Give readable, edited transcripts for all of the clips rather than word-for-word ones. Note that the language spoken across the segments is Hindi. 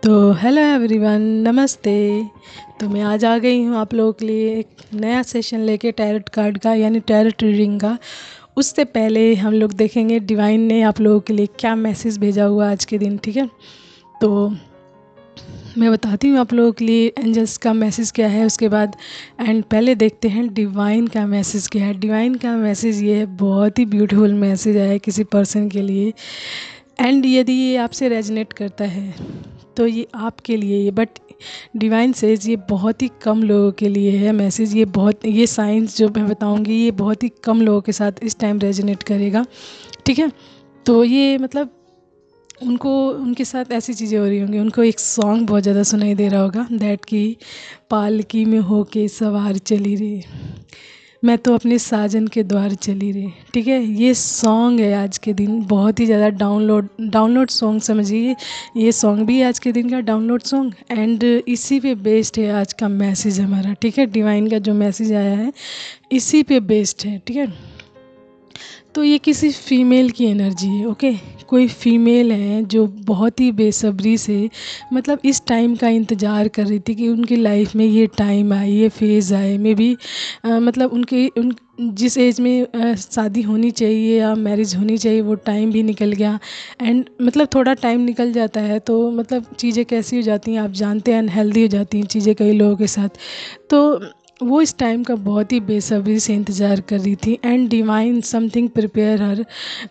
तो हेलो एवरीवन, नमस्ते। तो मैं आज आ गई हूँ आप लोगों के लिए एक नया सेशन लेके टैरोट कार्ड का, यानी टैरोट रीडिंग का। उससे पहले हम लोग देखेंगे डिवाइन ने आप लोगों के लिए क्या मैसेज भेजा हुआ आज के दिन। ठीक है, तो मैं बताती हूँ आप लोगों के लिए एंजल्स का मैसेज क्या है उसके बाद। एंड पहले देखते हैं डिवाइन का मैसेज क्या है। डिवाइन का मैसेज ये है, बहुत ही ब्यूटीफुल मैसेज आया है किसी पर्सन के लिए। एंड यदि ये आपसे रेजनेट करता है तो ये आपके लिए, बट डिवाइन सेज ये बहुत ही कम लोगों के लिए है मैसेज। ये साइंस जो मैं बताऊंगी ये बहुत ही कम लोगों के साथ इस टाइम रेजनेट करेगा। ठीक है, तो ये मतलब उनको, उनके साथ ऐसी चीज़ें हो रही होंगी। उनको एक सॉन्ग बहुत ज़्यादा सुनाई दे रहा होगा, दैट की पालकी में होके सवार चली रे, मैं तो अपने साजन के द्वार चली रे। ठीक है, ये सॉन्ग है आज के दिन बहुत ही ज़्यादा डाउनलोड सॉन्ग समझिए। ये सॉन्ग भी है आज के दिन का डाउनलोड सॉन्ग। एंड इसी पे बेस्ड है आज का मैसेज हमारा। ठीक है, डिवाइन का जो मैसेज आया है इसी पे बेस्ड है। ठीक है, तो ये किसी फीमेल की एनर्जी है। ओके, कोई फीमेल है जो बहुत ही बेसब्री से मतलब इस टाइम का इंतज़ार कर रही थी कि उनकी लाइफ में ये टाइम आए, ये फेज़ आए। मे बी मतलब उन जिस एज में शादी होनी चाहिए या मैरिज होनी चाहिए वो टाइम भी निकल गया। एंड मतलब थोड़ा टाइम निकल जाता है तो मतलब चीज़ें कैसी हो जाती हैं आप जानते हैं, अनहेल्दी हो जाती हैं चीज़ें कई लोगों के साथ। तो वो इस टाइम का बहुत ही बेसब्री से इंतज़ार कर रही थी। And divine something prepare her,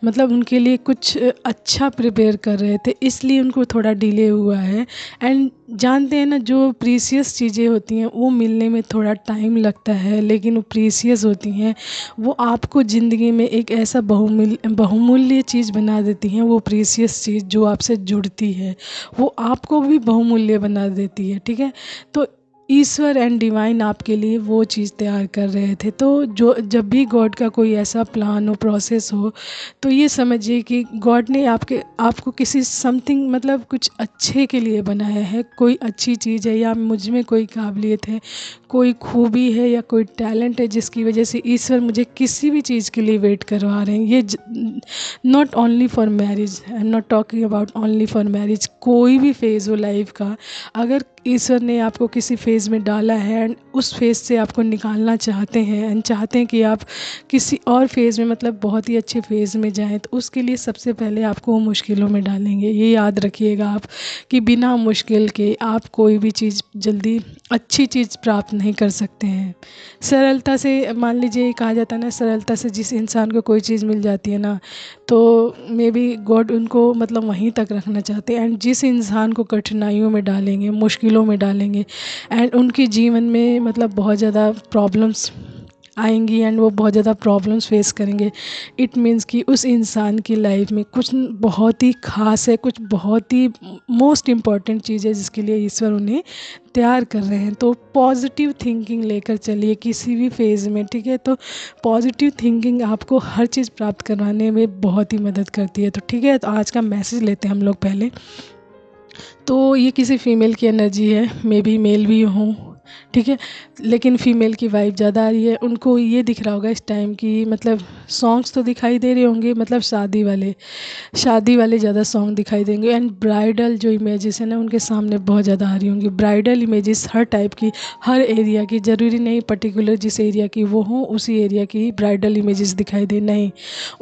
मतलब उनके लिए कुछ अच्छा प्रिपेयर कर रहे थे, इसलिए उनको थोड़ा डिले हुआ है। एंड जानते हैं ना, जो प्रीसियस चीज़ें होती हैं वो मिलने में थोड़ा टाइम लगता है, लेकिन वो प्रीसियस होती हैं। वो आपको ज़िंदगी में एक ऐसा बहुमूल्य चीज़ बना देती हैं। वो प्रीसियस चीज़ जो आपसे जुड़ती है वो आपको भी बहुमूल्य बना देती है। ठीक है, तो ईश्वर एंड डिवाइन आपके लिए वो चीज़ तैयार कर रहे थे। तो जो जब भी गॉड का कोई ऐसा प्लान हो, प्रोसेस हो, तो ये समझिए कि गॉड ने आपको किसी समथिंग मतलब कुछ अच्छे के लिए बनाया है। कोई अच्छी चीज़ है या मुझ में कोई काबिलियत है, कोई खूबी है या कोई टैलेंट है जिसकी वजह से ईश्वर मुझे किसी भी चीज़ के लिए वेट करवा रहे हैं। ये not only for marriage, I am not talking about only for marriage. कोई भी फेज़ हो लाइफ का, अगर ईश्वर ने आपको किसी फेज़ में डाला है एंड उस फेज़ से आपको निकालना चाहते हैं एंड चाहते हैं कि आप किसी और फेज़ में मतलब बहुत ही अच्छे फेज़ में जाएं, तो उसके लिए सबसे पहले आपको वो मुश्किलों में डालेंगे। ये याद रखिएगा आप कि बिना मुश्किल के आप कोई भी चीज़ जल्दी अच्छी चीज़ प्राप्त नहीं कर सकते हैं। सरलता से, मान लीजिए कहा जाता है ना, सरलता से जिस इंसान को कोई चीज़ मिल जाती है ना, तो मे बी गॉड उनको मतलब वहीं तक रखना चाहते हैं। एंड जिस इंसान को कठिनाइयों में डालेंगे, मुश्किलों में डालेंगे एंड उनके जीवन में मतलब बहुत ज़्यादा प्रॉब्लम्स आएंगी एंड वो बहुत ज़्यादा प्रॉब्लम्स फेस करेंगे, इट मीन्स कि उस इंसान की लाइफ में कुछ बहुत ही ख़ास है, कुछ बहुत ही मोस्ट इम्पॉर्टेंट चीज़ है जिसके लिए ईश्वर उन्हें तैयार कर रहे हैं। तो पॉजिटिव थिंकिंग लेकर चलिए किसी भी फेज़ में। ठीक है, तो पॉजिटिव थिंकिंग आपको हर चीज़ प्राप्त करवाने में बहुत ही मदद करती है। तो ठीक है, तो आज का मैसेज लेते हैं हम लोग पहले। तो ये किसी फीमेल की एनर्जी है, मे बी मेल भी हूँ। ठीक है, लेकिन फीमेल की वाइब ज़्यादा आ रही है। उनको ये दिख रहा होगा इस टाइम की, मतलब सॉन्ग्स तो दिखाई दे रहे होंगे, मतलब शादी वाले ज़्यादा सॉन्ग दिखाई देंगे। एंड ब्राइडल जो इमेजेस है ना उनके सामने बहुत ज़्यादा आ रही होंगी। ब्राइडल इमेजेस हर टाइप की, हर एरिया की, ज़रूरी नहीं पर्टिकुलर जिस एरिया की वो हो उसी एरिया की ब्राइडल इमेजेस दिखाई दे, नहीं,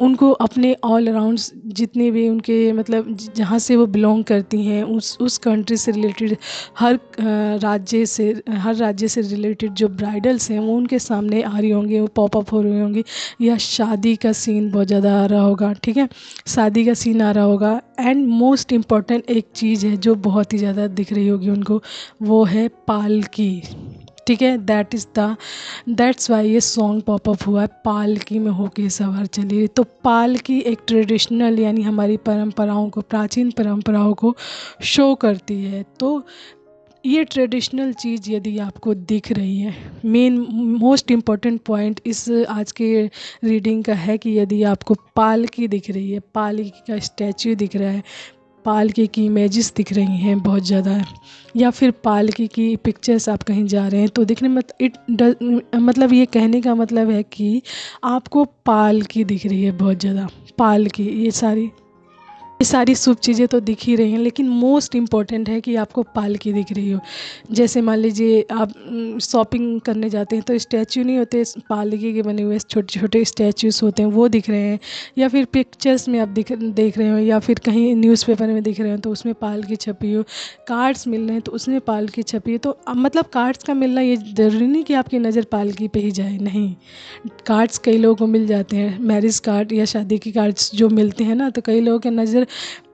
उनको अपने ऑल अराउंड जितने भी उनके मतलब जहाँ से वो बिलोंग करती हैं उस कंट्री से रिलेटेड हर राज्य से रिलेटेड जो ब्राइडल्स हैं वो उनके सामने आ रही होंगी, वो पॉपअप हो रही होंगी। या शादी का सीन बहुत ज़्यादा आ रहा होगा। ठीक है, शादी का सीन आ रहा होगा। एंड मोस्ट इम्पॉर्टेंट एक चीज़ है जो बहुत ही ज़्यादा दिख रही होगी उनको, वो है पालकी। ठीक है, दैट्स वाई ये सॉन्ग पॉपअप हुआ है, पालकी में होके सवार चलिए। तो पालकी एक ट्रेडिशनल यानी हमारी परंपराओं को, प्राचीन परंपराओं को शो करती है। तो ये ट्रेडिशनल चीज़ यदि आपको दिख रही है, मेन मोस्ट इम्पॉर्टेंट पॉइंट इस आज के रीडिंग का है कि यदि आपको पालकी दिख रही है, पालकी का स्टैच्यू दिख रहा है, पालकी की इमेजेस दिख रही हैं बहुत ज़्यादा, या फिर पालकी की पिक्चर्स आप कहीं जा रहे हैं तो दिखने मतलब ये कहने का मतलब है कि आपको पालकी दिख रही है बहुत ज़्यादा। पालकी ये सारी ये सारी शुभ चीज़ें तो दिख ही रही हैं, लेकिन मोस्ट इम्पॉर्टेंट है कि आपको पालकी दिख रही हो। जैसे मान लीजिए आप शॉपिंग करने जाते हैं तो स्टैचू नहीं होते, पालकी के बने हुए छोटे छोटे स्टैचूज़ होते हैं, वो दिख रहे हैं। या फिर पिक्चर्स में आप देख रहे हो, या फिर कहीं न्यूज़पेपर में दिख रहे हो तो उसमें पालकी छपी हो। कार्ड्स मिल रहे हैं तो उसमें पालकी छपी है। तो मतलब कार्ड्स का मिलना ये ज़रूरी नहीं कि आपकी नज़र पालकी पे ही जाए, नहीं। कार्ड्स कई लोगों को मिल जाते हैं, मैरिज कार्ड या शादी के कार्ड्स जो मिलते हैं ना, तो कई लोगों की नज़र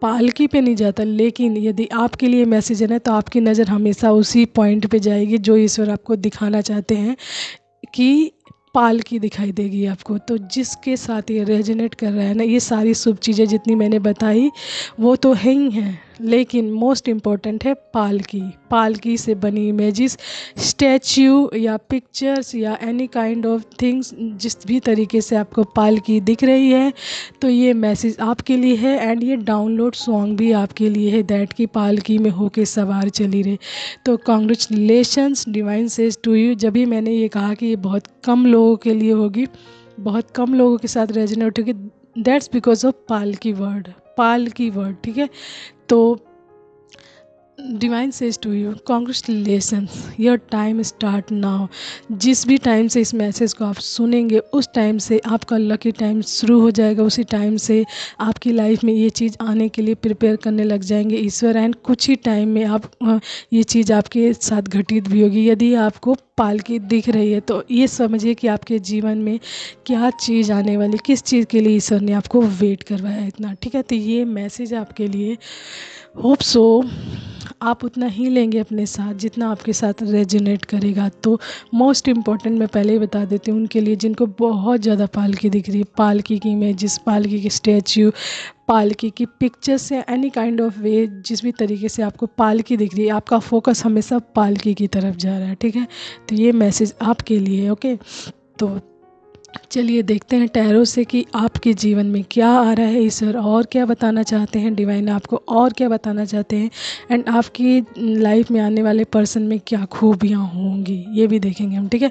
पालकी पे नहीं जाता। लेकिन यदि आपके लिए मैसेज है ना, तो आपकी नज़र हमेशा उसी पॉइंट पे जाएगी जो ईश्वर आपको दिखाना चाहते हैं, कि पालकी दिखाई देगी आपको। तो जिसके साथ ये रेजोनेट कर रहा है ना, ये सारी शुभ चीज़ें जितनी मैंने बताई वो तो है ही हैं, लेकिन मोस्ट इम्पॉर्टेंट है पालकी। पालकी से बनी इमेजेस, स्टैच्यू या पिक्चर्स या एनी काइंड ऑफ थिंग्स, जिस भी तरीके से आपको पालकी दिख रही है, तो ये मैसेज आपके लिए है। एंड ये डाउनलोड सॉन्ग भी आपके लिए है, दैट की पालकी में होके सवार चली रहे। तो congratulations divine says to you. जब भी मैंने ये कहा कि ये बहुत कम लोगों के लिए होगी, बहुत कम लोगों के साथ रेजोनेट होगी, that's because of palki word, palki word, ठीक है। तो divine says to you congratulations, your time start now. जिस भी टाइम से इस मैसेज को आप सुनेंगे, उस टाइम से आपका लकी टाइम शुरू हो जाएगा। उसी टाइम से आपकी लाइफ में ये चीज़ आने के लिए प्रिपेयर करने लग जाएंगे ईश्वर। एंड कुछ ही टाइम में आप ये चीज़ आपके साथ घटित भी होगी। यदि आपको पालकी दिख रही है तो ये समझिए कि आपके जीवन में क्या चीज़ आने वाली, किस चीज़ के लिए ईश्वर ने आपको वेट करवाया इतना, ठीक है। तो ये मैसेज आपके लिए, होप सो आप उतना ही लेंगे अपने साथ जितना आपके साथ रेजोनेट करेगा। तो मोस्ट इम्पॉर्टेंट मैं पहले ही बता देती हूँ उनके लिए जिनको बहुत ज़्यादा पालकी दिख रही है, पालकी की इमेजेस, पालकी की स्टैच्यू, पालकी की पिक्चर्स या एनी काइंड ऑफ वे, जिस भी तरीके से आपको पालकी दिख रही है, आपका फोकस हमेशा पालकी की तरफ जा रहा है, ठीक है। तो ये मैसेज आपके लिए है, ओके। तो चलिए देखते हैं टैरो से कि आपके जीवन में क्या आ रहा है ईश्वर, और क्या बताना चाहते हैं डिवाइन आपको, और क्या बताना चाहते हैं। एंड आपकी लाइफ में आने वाले पर्सन में क्या खूबियाँ होंगी, ये भी देखेंगे हम, ठीक है।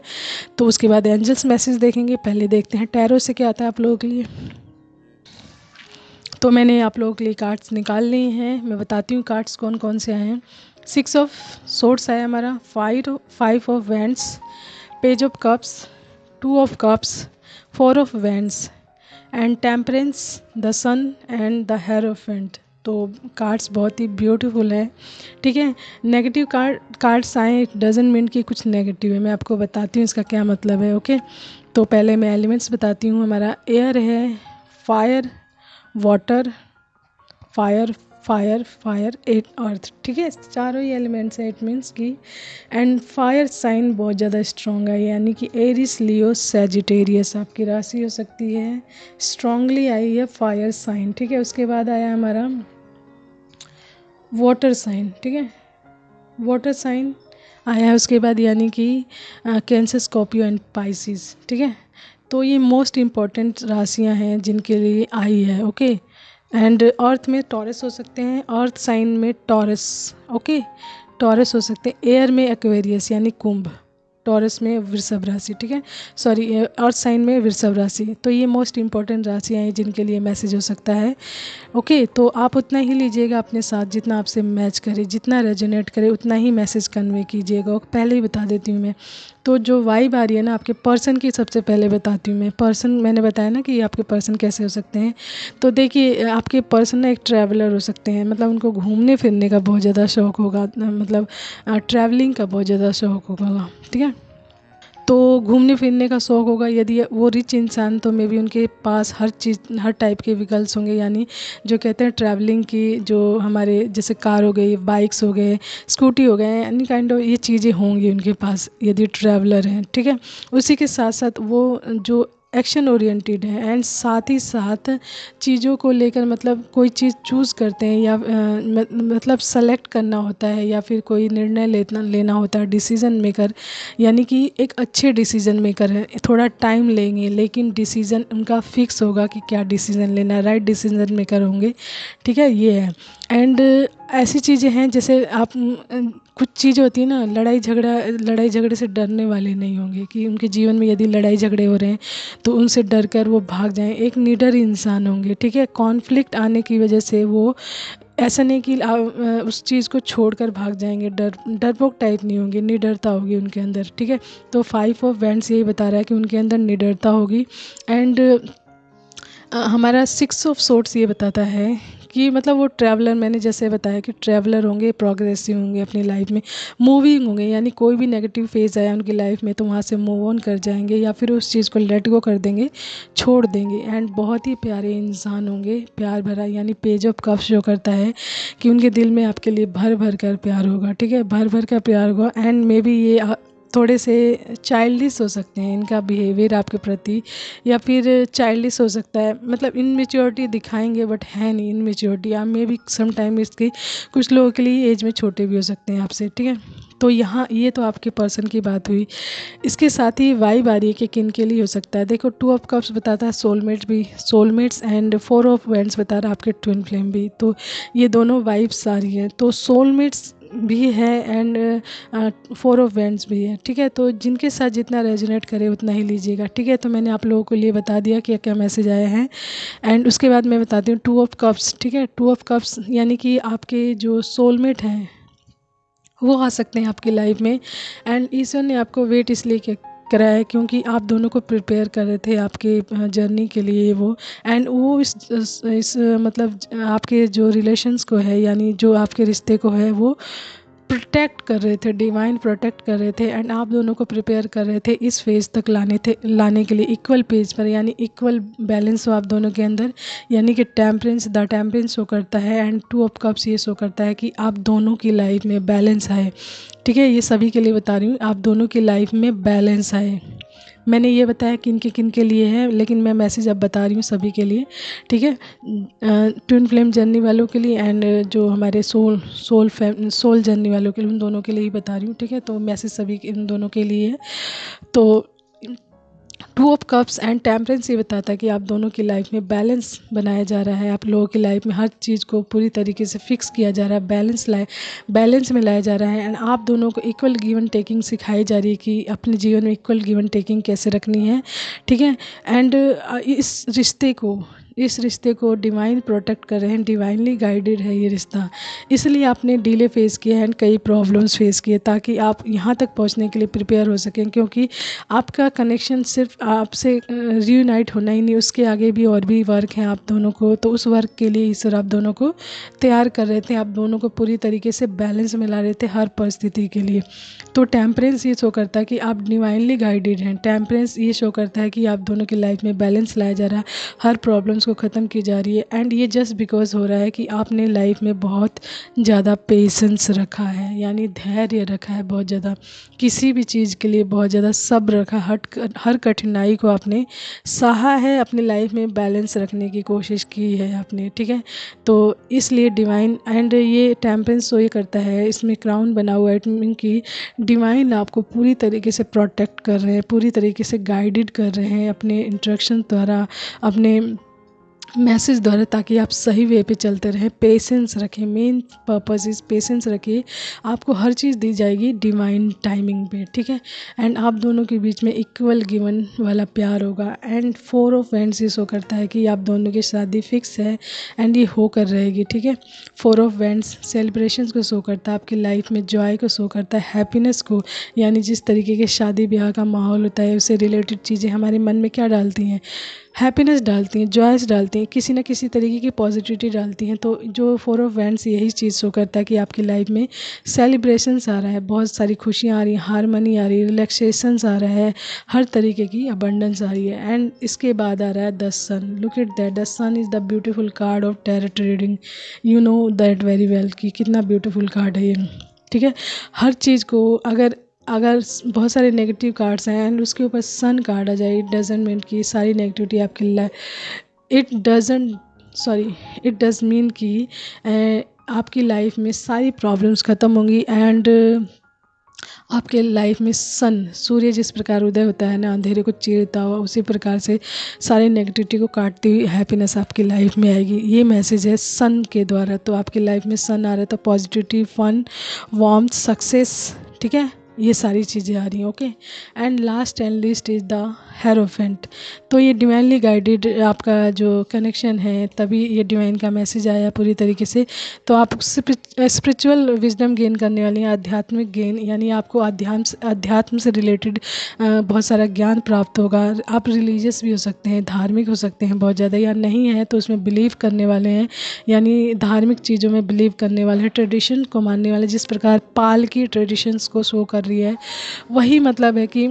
तो उसके बाद एंजल्स मैसेज देखेंगे। पहले देखते हैं टैरो से क्या आता है आप लोगों के लिए। तो मैंने आप लोगों के लिए कार्ड्स निकाल लिए हैं, मैं बताती हूँ कार्ड्स कौन कौन से आए हैं। 6 ऑफ सोर्ड्स आया हमारा, 5 of wands, page of cups, 2 of cups, 4 of wands and temperance, the sun and the hierophant. तो कार्ड्स बहुत ही ब्यूटीफुल है, ठीक है। नेगेटिव कार्ड्स आए, इट डजंट मीन कि कुछ नेगेटिव है, मैं आपको बताती हूँ इसका क्या मतलब है, ओके। तो पहले मैं एलिमेंट्स बताती हूँ। हमारा एयर है, fire, water, fire, fire, fire, at earth, ठीक है। चारों ही एलिमेंट्स हैं, इट मीन्स कि एंड फायर साइन बहुत ज़्यादा स्ट्रॉन्ग है, यानी कि एरिस, लियो, सैजिटेरियस आपकी राशि हो सकती है, स्ट्रांगली आई है फायर साइन, ठीक है। उसके बाद आया हमारा वाटर साइन, ठीक है, वाटर साइन आया है उसके बाद, यानी कि कैंसर, स्कॉर्पियो एंड पाइसिस, ठीक है। तो ये मोस्ट इम्पॉर्टेंट राशियां हैं जिनके लिए आई है, ओके। एंड अर्थ में टॉरस हो सकते हैं, अर्थ साइन में टॉरस, ओके, टॉरस हो सकते हैं। एयर में एक्वेरियस यानी कुंभ, टॉरस में वृषभ राशि, ठीक है, सॉरी अर्थ साइन में वृषभ राशि। तो ये मोस्ट इंपॉर्टेंट राशियाँ हैं जिनके लिए मैसेज हो सकता है, ओके। तो आप उतना ही लीजिएगा अपने साथ जितना आपसे मैच करे, जितना रेजोनेट करे उतना ही मैसेज कन्वे कीजिएगा। पहले ही बता देती हूँ मैं, तो जो वाइब आ रही है ना आपके पर्सन की, सबसे पहले बताती हूँ मैं। पर्सन मैंने बताया ना कि आपके पर्सन कैसे हो सकते हैं। तो देखिए आपके पर्सन ना एक ट्रैवलर हो सकते हैं, मतलब उनको घूमने फिरने का बहुत ज़्यादा शौक़ होगा, मतलब ट्रैवलिंग का बहुत ज़्यादा शौक़ होगा, ठीक है। तो घूमने फिरने का शौक़ होगा, यदि वो रिच इंसान तो मे बी उनके पास हर चीज़, हर टाइप के व्हीकल्स होंगे, यानी जो कहते हैं ट्रैवलिंग की, जो हमारे जैसे कार हो गई, बाइक्स हो गए, स्कूटी हो गए, एनी काइंड ऑफ ये चीज़ें होंगी उनके पास यदि ट्रैवलर हैं, ठीक है। उसी के साथ साथ वो जो एक्शन ओरिएंटेड है, एंड साथ ही साथ चीज़ों को लेकर, मतलब कोई चीज़ चूज़ करते हैं या मतलब सेलेक्ट करना होता है, या फिर कोई निर्णय लेना होता है, डिसीज़न मेकर, यानी कि एक अच्छे डिसीज़न मेकर है। थोड़ा टाइम लेंगे लेकिन डिसीज़न उनका फिक्स होगा कि क्या डिसीज़न लेना है, राइट डिसीज़न मेकर होंगे, ठीक है, ये है। एंड ऐसी चीज़ें हैं जैसे आप कुछ चीज़ होती है ना, लड़ाई झगड़े से डरने वाले नहीं होंगे कि उनके जीवन में यदि लड़ाई झगड़े हो रहे हैं तो उनसे डर कर वो भाग जाएं, एक निडर इंसान होंगे, ठीक है। कॉन्फ्लिक्ट आने की वजह से वो ऐसा नहीं कि उस चीज़ को छोड़कर भाग जाएंगे, डरपोक टाइप नहीं होंगे, निडरता होगी उनके अंदर, ठीक है। तो 5 ऑफ वैंड्स यही बता रहा है कि उनके अंदर निडरता होगी। एंड हमारा 6 ऑफ सोर्ट्स ये बताता है कि मतलब वो ट्रैवलर, मैंने जैसे बताया कि ट्रैवलर होंगे, प्रोग्रेसिव होंगे अपनी लाइफ में, मूविंग होंगे, यानी कोई भी नेगेटिव फेज़ आया उनकी लाइफ में तो वहाँ से मूव ऑन कर जाएंगे या फिर उस चीज़ को लेट गो कर देंगे, छोड़ देंगे। एंड बहुत ही प्यारे इंसान होंगे, प्यार भरा, यानी पेज ऑफ कप्स जो करता है कि उनके दिल में आपके लिए भर भर कर प्यार होगा, ठीक है, भर भर कर प्यार होगा। एंड मे बी ये थोड़े से चाइल्डिश हो सकते हैं इनका बिहेवियर आपके प्रति, या फिर चाइल्डिश हो सकता है, मतलब इनमेच्योरिटी दिखाएंगे बट है नहीं इनमेच्योरिटी, आप मे बी सम टाइम इसकी कुछ लोगों के लिए एज में छोटे भी हो सकते हैं आपसे, ठीक है। तो यहाँ ये तो आपके पर्सन की बात हुई। इसके साथ ही वाइब आ रही है कि किन के लिए हो सकता है। देखो 2 ऑफ कप्स बताता है सोलमेट्स भी, सोलमेट्स, एंड 4 ऑफ वैंड्स बता रहा है आपके ट्विन फ्लेम भी, तो ये दोनों वाइब्स आ रही हैं। तो सोलमेट्स भी है एंड 4 ऑफ वैंड्स भी है, ठीक है। तो जिनके साथ जितना रेजोनेट करे उतना ही लीजिएगा, ठीक है। तो मैंने आप लोगों के लिए बता दिया कि क्या मैसेज आए हैं। एंड उसके बाद मैं बताती हूँ 2 ऑफ कप्स, ठीक है। 2 ऑफ कप्स यानी कि आपके जो सोलमेट हैं वो आ सकते हैं आपकी लाइफ में। एंड ईश्वर ने आपको वेट इसलिए कराया है क्योंकि आप दोनों को प्रिपेयर कर रहे थे आपके जर्नी के लिए वो। एंड वो इस मतलब आपके जो रिलेशंस को है, यानी जो आपके रिश्ते को है, वो प्रोटेक्ट कर रहे थे, डिवाइन प्रोटेक्ट कर रहे थे। एंड आप दोनों को प्रिपेयर कर रहे थे इस फेज़ तक लाने के लिए, इक्वल पेज पर, यानी इक्वल बैलेंस हो आप दोनों के अंदर, यानी कि टेम्परेंस शो करता है। एंड 2 ऑफ कप्स ये शो करता है कि आप दोनों की लाइफ में बैलेंस आए, ठीक है। ये सभी के लिए बता रही हूँ, आप दोनों की लाइफ में बैलेंस आए। मैंने ये बताया किन के लिए है, लेकिन मैं मैसेज अब बता रही हूँ सभी के लिए, ठीक है। ट्विन फ्लेम जर्नी वालों के लिए एंड जो हमारे सोल जर्नी वालों के लिए, उन दोनों के लिए ही बता रही हूँ, ठीक है। तो मैसेज सभी इन दोनों के लिए है। तो 2 ऑफ कप्स एंड टेम्परेंस ये बताता है कि आप दोनों की लाइफ में बैलेंस बनाया जा रहा है, आप लोगों की लाइफ में हर चीज़ को पूरी तरीके से फिक्स किया जा रहा है, बैलेंस में लाया जा रहा है। एंड आप दोनों को इक्वल गिवन टेकिंग सिखाई जा रही है कि अपने जीवन में इक्वल गिवन टेकिंग कैसे रखनी है, ठीक है। एंड इस रिश्ते को डिवाइन प्रोटेक्ट कर रहे हैं, डिवाइनली गाइडेड है ये रिश्ता, इसलिए आपने डिले फेस किया एंड कई प्रॉब्लम्स फेस किए ताकि आप यहाँ तक पहुँचने के लिए प्रिपेयर हो सकें। क्योंकि आपका कनेक्शन सिर्फ आपसे रीयूनाइट होना ही नहीं, उसके आगे भी और भी वर्क है आप दोनों को, तो उस वर्क के लिए ईश्वर आप दोनों को तैयार कर रहे थे, आप दोनों को पूरी तरीके से बैलेंस में ला रहे थे हर परिस्थिति के लिए। तो टेम्परेंस ये शो करता है कि आप डिवाइनली गाइडेड हैं, टेम्परेंस ये शो करता है कि आप दोनों की लाइफ में बैलेंस लाया जा रहा है, हर प्रॉब्लम्स को ख़त्म की जा रही है। एंड ये जस्ट बिकॉज हो रहा है कि आपने लाइफ में बहुत ज़्यादा पेशेंस रखा है, यानी धैर्य रखा है बहुत ज़्यादा, किसी भी चीज़ के लिए बहुत ज़्यादा सब्र रखा, हर कठिनाई को आपने सहा है, अपनी लाइफ में बैलेंस रखने की कोशिश की है आपने, ठीक है। तो इसलिए डिवाइन एंड ये टेम्परेंस शो ये करता है, इसमें क्राउन बना हुआ है, इट मीन कि डिवाइन आपको पूरी तरीके से प्रोटेक्ट कर रहे हैं, पूरी तरीके से गाइडेड कर रहे हैं अपने इंट्रैक्शन द्वारा, अपने मैसेज द्वारा, ताकि आप सही वे पे चलते रहें। पेशेंस रखें, मेन पर्पस इज पेशेंस रखिए, आपको हर चीज़ दी जाएगी डिवाइन टाइमिंग पे, ठीक है। एंड आप दोनों के बीच में इक्वल गिवन वाला प्यार होगा। एंड 4 ऑफ वैंड्स ये शो करता है कि आप दोनों की शादी फिक्स है एंड ये होकर रहेगी, ठीक है। 4 ऑफ वैंड्स सेलिब्रेशंस को शो करता है, आपकी लाइफ में जॉय को शो करता है, हैप्पीनेस को, यानी जिस तरीके के शादी ब्याह का माहौल होता है उससे रिलेटेड चीज़ें हमारे मन में क्या डालती हैं, हैप्पीनेस डालती हैं, जॉयस डालती हैं, किसी ना किसी तरीके की पॉजिटिविटी डालती हैं। तो जो 4 ऑफ वैंड्स यही चीज़ शो करता है कि आपकी लाइफ में सेलिब्रेशंस आ रहा है, बहुत सारी खुशियाँ आ रही हैं, हारमनी आ रही है, रिलैक्सेशंस आ रहा है, हर तरीके की अबंडेंस आ रही है। एंड इसके बाद आ रहा है the sun, look at that, the sun is the beautiful card of tarot reading, you know that very well कि कितना ब्यूटीफुल कार्ड है ये, ठीक है। हर चीज़ को अगर अगर बहुत सारे नेगेटिव कार्ड्स हैं एंड उसके ऊपर सन कार्ड आ जाए, इट डजेंट मीन कि सारी नेगेटिविटी आपकी इट डज मीन कि आपकी लाइफ में सारी प्रॉब्लम्स ख़त्म होंगी एंड आपके लाइफ में सन सूर्य जिस प्रकार उदय होता है ना, अंधेरे को चीरता हुआ, उसी प्रकार से सारी नेगेटिविटी को काटती हुई हैप्पीनेस आपकी लाइफ में आएगी। ये मैसेज है सन के द्वारा। तो आपकी लाइफ में सन आ रहा है तो पॉजिटिविटी, फन, वार्मथ, सक्सेस, ठीक है, ये सारी चीज़ें आ रही हैं। Okay, and last and list is the hierophant. तो ये डिवाइनली गाइडेड आपका जो कनेक्शन है, तभी ये डिवाइन का मैसेज आया पूरी तरीके से। तो आप स्पिरिचुअल विजडम गेन करने वाली हैं, आध्यात्मिक गेन, यानी आपको अध्यात्म से रिलेटेड बहुत सारा ज्ञान प्राप्त होगा। आप रिलीजियस भी हो सकते हैं, धार्मिक हो सकते हैं बहुत ज़्यादा, या नहीं है तो उसमें बिलीव करने वाले हैं, यानी धार्मिक चीज़ों में बिलीव करने वाले हैं, ट्रेडिशन को मानने वाले। जिस प्रकार पाल की ट्रेडिशंस को शो कर रही है, वही मतलब है कि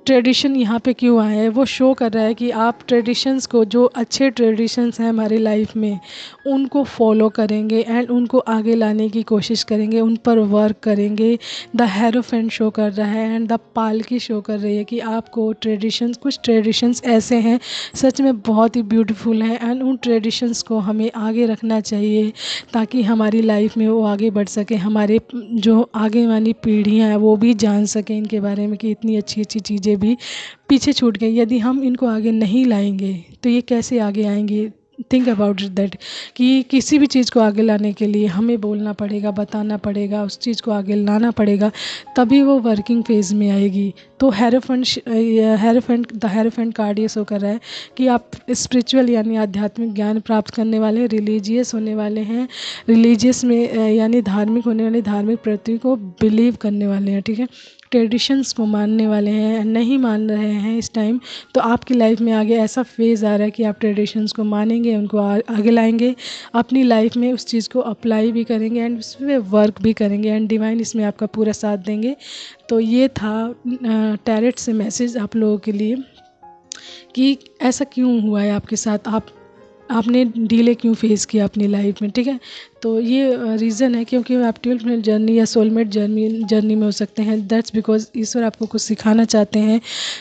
ट्रेडिशन यहाँ पे क्यों आया है, वो शो कर रहा है कि आप ट्रेडिशंस को, जो अच्छे ट्रेडिशंस हैं हमारी लाइफ में, उनको फॉलो करेंगे एंड उनको आगे लाने की कोशिश करेंगे, उन पर वर्क करेंगे। द हेरोफेंट शो कर रहा है एंड द पालकी शो कर रही है कि आपको ट्रेडिशंस, कुछ ट्रेडिशंस ऐसे हैं सच में बहुत ही ब्यूटीफुल हैं, एंड उन ट्रेडिशंस को हमें आगे रखना चाहिए ताकि हमारी लाइफ में वो आगे बढ़ सके, हमारे जो आगे वाली पीढ़ियाँ हैं वो भी जान सकें इनके बारे में कि इतनी अच्छी अच्छी चीज़ें भी पीछे छूट गई। यदि हम इनको आगे नहीं लाएंगे तो ये कैसे आगे आएंगे। थिंक अबाउट दैट कि किसी भी चीज़ को आगे लाने के लिए हमें बोलना पड़ेगा, बताना पड़ेगा, उस चीज़ को आगे लाना पड़ेगा, तभी वो वर्किंग फेज़ में आएगी। तो द हेरोफेंट कार्ड ये शो कर रहा है कि आप स्पिरिचुअल यानी आध्यात्मिक ज्ञान प्राप्त करने वाले, रिलीजियस होने वाले हैं, रिलीजियस में यानी धार्मिक होने वाले, धार्मिक प्रति को बिलीव करने वाले हैं, ठीक है, ट्रेडिशंस को मानने वाले हैं। नहीं मान रहे हैं इस टाइम, तो आपकी लाइफ में आगे ऐसा फेज़ आ रहा है कि आप ट्रेडिशंस को मानेंगे, उनको आगे लाएंगे, अपनी लाइफ में उस चीज़ को अप्लाई भी करेंगे एंड उस पर वर्क भी करेंगे, एंड डिवाइन इसमें आपका पूरा साथ देंगे। तो ये था टैरेट से मैसेज आप लोगों के लिए कि ऐसा क्यों हुआ है आपके साथ, आपने डीले क्यों फेस किया अपनी लाइफ में, ठीक है। तो ये रीज़न है क्योंकि आप ट्विल जर्नी या सोलमेट जर्नी में हो सकते हैं। दैट्स बिकॉज ईश्वर आपको कुछ सिखाना चाहते हैं,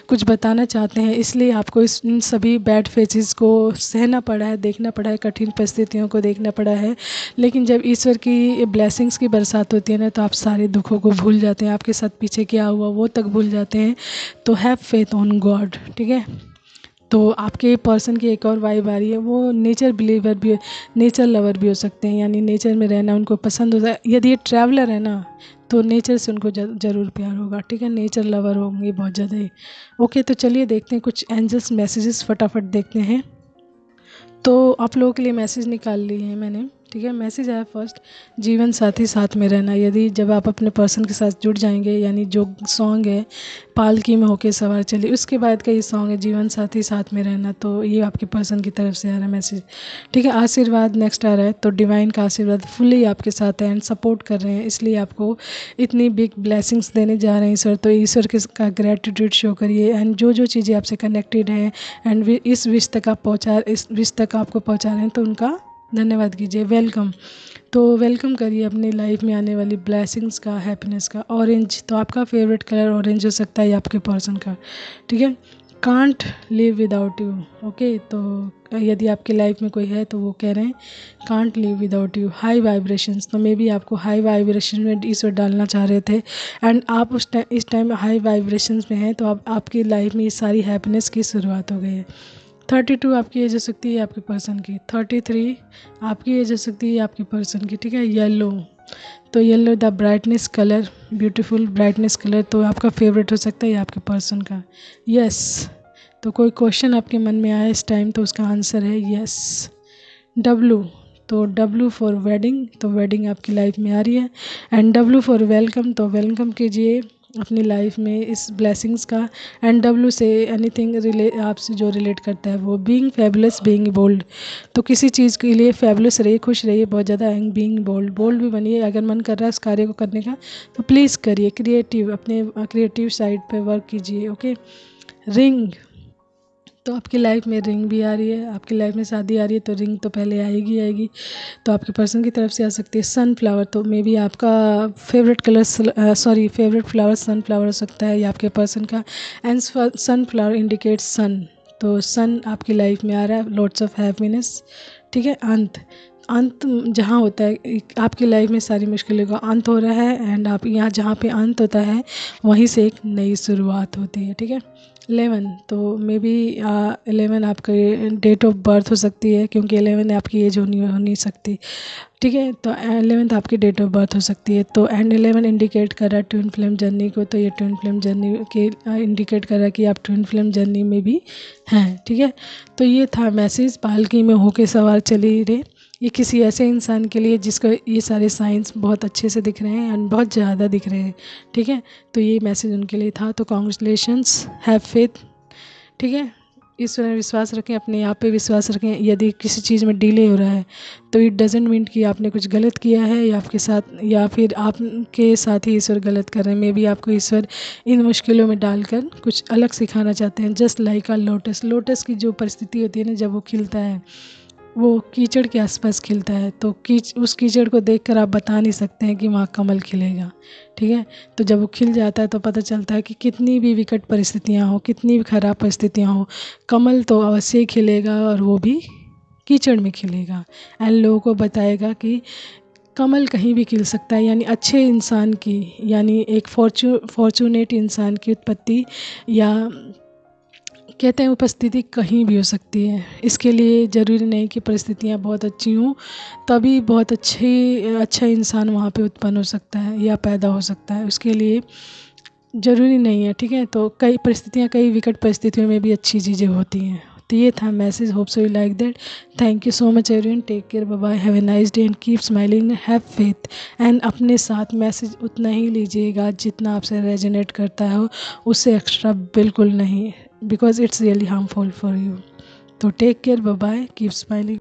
कुछ बताना चाहते हैं, इसलिए आपको इन सभी बैड फेजेस को सहना पड़ा है, देखना पड़ा है, कठिन परिस्थितियों को देखना पड़ा है। लेकिन जब ईश्वर की ब्लेसिंग्स की बरसात होती है ना, तो आप सारे दुखों को भूल जाते हैं, आपके साथ पीछे क्या हुआ वो तक भूल जाते हैं। तो हैव फेथ ऑन गॉड, ठीक है। तो आपके पर्सन की एक और वाइब आ रही है, वो नेचर बिलीवर भी, नेचर लवर भी हो सकते हैं, यानी नेचर में रहना उनको पसंद होता है। यदि ये ट्रैवलर है ना, तो नेचर से उनको ज़रूर प्यार होगा, ठीक है, नेचर लवर होंगे बहुत ज़्यादा ही। ओके, तो चलिए देखते हैं कुछ एंजल्स मैसेजेस, फटाफट देखते हैं। तो आप लोगों के लिए मैसेज निकाल लिए हैं मैंने, ठीक है। मैसेज आया फर्स्ट, जीवन साथी साथ में रहना। यदि जब आप अपने पर्सन के साथ जुड़ जाएंगे, यानी जो सॉन्ग है पालकी में होके सवार चली, उसके बाद का ये सॉन्ग है जीवन साथी साथ में रहना, तो ये आपके पर्सन की तरफ से आ रहा है मैसेज, ठीक है। आशीर्वाद नेक्स्ट आ रहा है, तो डिवाइन का आशीर्वाद फुल्ली आपके साथ है एंड सपोर्ट कर रहे हैं, इसलिए आपको इतनी बिग ब्लेसिंग्स देने जा रहे हैं ईश्वर। तो ईश्वर का ग्रेटिट्यूड शो करिए, एंड जो जो चीज़ें आपसे कनेक्टेड हैं एंड इस विश तक आपको पहुंचा रहे हैं, तो उनका धन्यवाद कीजिए, वेलकम। तो वेलकम करिए अपनी लाइफ में आने वाली ब्लेसिंग्स का, हैप्पीनेस का। ऑरेंज, तो आपका फेवरेट कलर ऑरेंज हो सकता है आपके पर्सन का, ठीक है। Can't live without you, okay. तो यदि आपकी लाइफ में कोई है तो वो कह रहे हैं can't live without you. High vibrations, तो मे बी आपको हाई वाइब्रेशन में ईश्वर डालना चाह रहे थे, एंड आप इस टाइम हाई वाइब्रेशंस में हैं, तो आपकी लाइफ में ये सारी हैप्पीनेस की शुरुआत हो गई है। 32 आपकी एज हो सकती है आपके पर्सन की, 33 आपकी एज हो सकती है आपके पर्सन की, ठीक है। येलो, तो yellow the brightness colour, beautiful brightness colour, तो आपका फेवरेट हो सकता है आपके पर्सन का। यस, तो कोई क्वेश्चन आपके मन में आया इस टाइम, तो उसका आंसर है यस। डब्लू, तो डब्लू फॉर वेडिंग, तो वेडिंग आपकी लाइफ में आ रही है। एंड डब्लू फॉर वेलकम, तो वेलकम कीजिए अपनी लाइफ में इस ब्लेसिंग्स का। एंड डब्लू से एनीथिंग आपसे जो रिलेट करता है वो, बीइंग फैबुलस, बीइंग बोल्ड, तो किसी चीज़ के लिए फैबुलस रहिए, खुश रहिए बहुत ज़्यादा, एंड बीइंग बोल्ड, बोल्ड भी बनिए। अगर मन कर रहा है उस कार्य को करने का तो प्लीज़ करिए, क्रिएटिव, अपने क्रिएटिव साइड पे वर्क कीजिए, ओके। रिंग, तो आपकी लाइफ में रिंग भी आ रही है, आपकी लाइफ में शादी आ रही है, तो रिंग तो पहले आएगी, तो आपके पर्सन की तरफ से आ सकती है। सनफ्लावर, तो मे बी आपका favourite colour, favourite flower sunflower हो सकता है या आपके पर्सन का। एंड सनफ्लावर इंडिकेट्स सन, तो सन आपकी लाइफ में आ रहा है, लॉट्स ऑफ हैप्पीनेस, ठीक है। अंत, अंत जहाँ होता है आपकी लाइफ में सारी मुश्किलों का अंत हो रहा है, एंड आप यहाँ जहाँ पे अंत होता है वहीं से एक नई शुरुआत होती है। ठीक है। 11 तो मे बी 11 आपका डेट ऑफ बर्थ हो सकती है, क्योंकि 11 आपकी एज हो नहीं सकती। ठीक है। तो 11th आपकी डेट ऑफ बर्थ हो सकती है। तो एंड 11 इंडिकेट कर रहा है ट्विन फ्लेम जर्नी को, तो ये ट्विन फ्लेम जर्नी के इंडिकेट कर रहा है कि आप ट्विन फ्लेम जर्नी में भी हैं। ठीक है। तो ये था मैसेज, पालकी में होके सवार चली रे। ये किसी ऐसे इंसान के लिए जिसको ये सारे साइंस बहुत अच्छे से दिख रहे हैं एंड बहुत ज़्यादा दिख रहे हैं। ठीक है। तो ये मैसेज उनके लिए था। तो कॉन्ग्रेचुलेशंस, हैव फेथ। ठीक है। ईश्वर में विश्वास रखें, अपने आप पे विश्वास रखें। यदि किसी चीज़ में डिले हो रहा है तो इट डजेंट मीन कि आपने कुछ गलत किया है या आपके साथ, या फिर आपके साथ ही ईश्वर गलत कर रहे हैं। मे बी आपको ईश्वर इन मुश्किलों में डालकर कुछ अलग सिखाना चाहते हैं। जस्ट लाइक अ लोटस, लोटस की जो परिस्थिति होती है ना, जब वो खिलता है वो कीचड़ के आसपास खिलता है, तो उस कीचड़ को देखकर आप बता नहीं सकते हैं कि वहाँ कमल खिलेगा। ठीक है। तो जब वो खिल जाता है तो पता चलता है कि कितनी भी विकट परिस्थितियाँ हो, कितनी भी खराब परिस्थितियाँ हो, कमल तो अवश्य ही खिलेगा, और वो भी कीचड़ में खिलेगा। एंड लोगों को बताएगा कि कमल कहीं भी खिल सकता है। यानी अच्छे इंसान की, यानी एक फॉर्चूनेट इंसान की उत्पत्ति, या कहते हैं उपस्थिति कहीं भी हो सकती है। इसके लिए ज़रूरी नहीं कि परिस्थितियाँ बहुत अच्छी हों तभी बहुत अच्छा इंसान वहाँ पे उत्पन्न हो सकता है या पैदा हो सकता है। उसके लिए ज़रूरी नहीं है। ठीक है। तो कई परिस्थितियाँ, कई विकट परिस्थितियों में भी अच्छी चीज़ें होती हैं। तो ये था message, hope so you like that. Thank you so much everyone, take care, bye bye, have a nice day and keep smiling, have faith. And अपने साथ मैसेज उतना ही लीजिएगा जितना आपसे रेजोनेट करता हो, उससे एक्स्ट्रा बिल्कुल नहीं, because it's really harmful for you. तो take care, bye bye, keep smiling.